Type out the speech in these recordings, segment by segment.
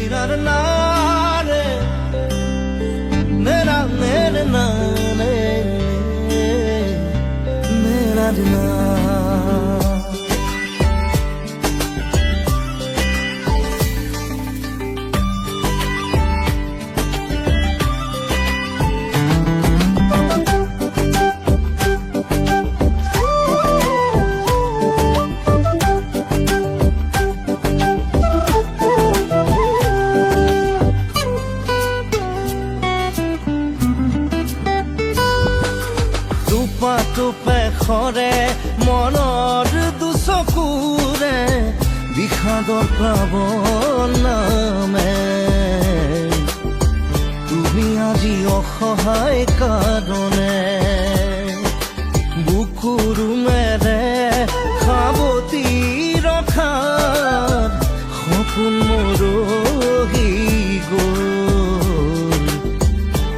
নিৰাৰ না ৰে মেৰা মেৰে না ৰে মেৰাৰ না টুপে খৰে মনৰ দুচকুৰে বিষাদৰ প্লাৱন নামে তুমি আজি অসহায় কাৰণে বুকুৰুমেৰে সাৱটি ৰখাৰ সপোন মৰহি গ'ল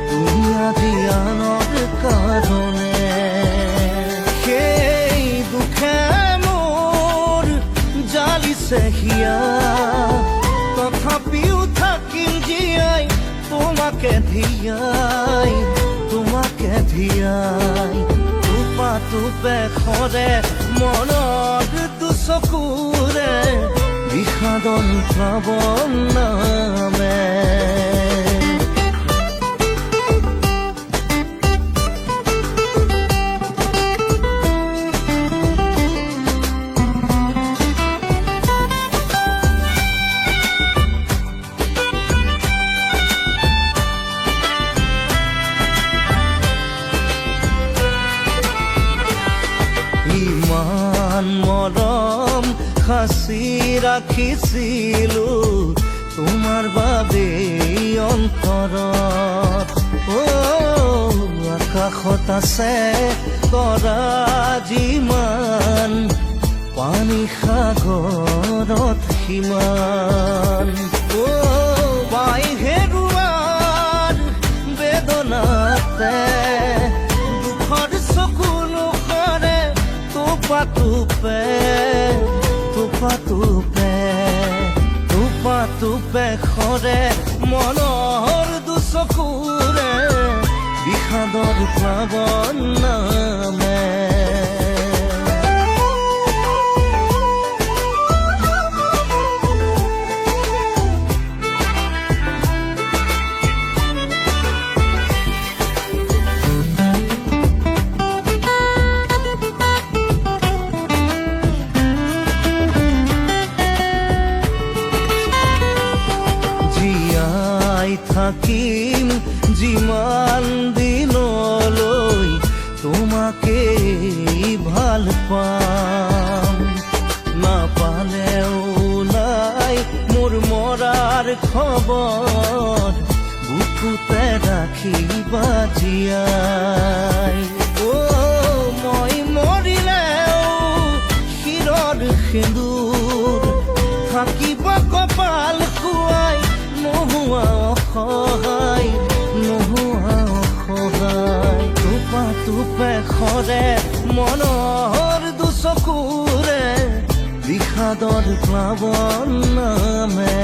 তুমি আজি আনৰ কাৰণে হিয়া তথাপিও থাকিম জীয়াই তোমাকে ধিয়াই টুপা টুপে খৰে মনৰ দুচকুৰে বিষাদন প্লাৱন নামে মৰম সাঁচি ৰাখিছিলো তোমাৰ বাবে অন্তৰত আকাশত আছে তৰা যিমান পানী সাগৰত সিমান পাই হেৰুৱাৰ বেদনাতে দুখৰ চকু নোখৰে টুপা টুপে খৰে মনৰ দুচকুৰে বিষাদৰ প্লাৱন নামে থাকিম যিমান দিনলৈ তোমাকে ভাল পাম নাপালেও নাই মোৰ মৰাৰ খবৰ বুকুতে ৰাখিবা জীয়াই মই মৰিলেও শিৰৰ সেন্দুৰ থাকিব কপাল খুৱাই নোহোৱা অসহায় টুপে খৰে মনৰ দুচকুৰে বিষাদৰ প্লাৱন নামে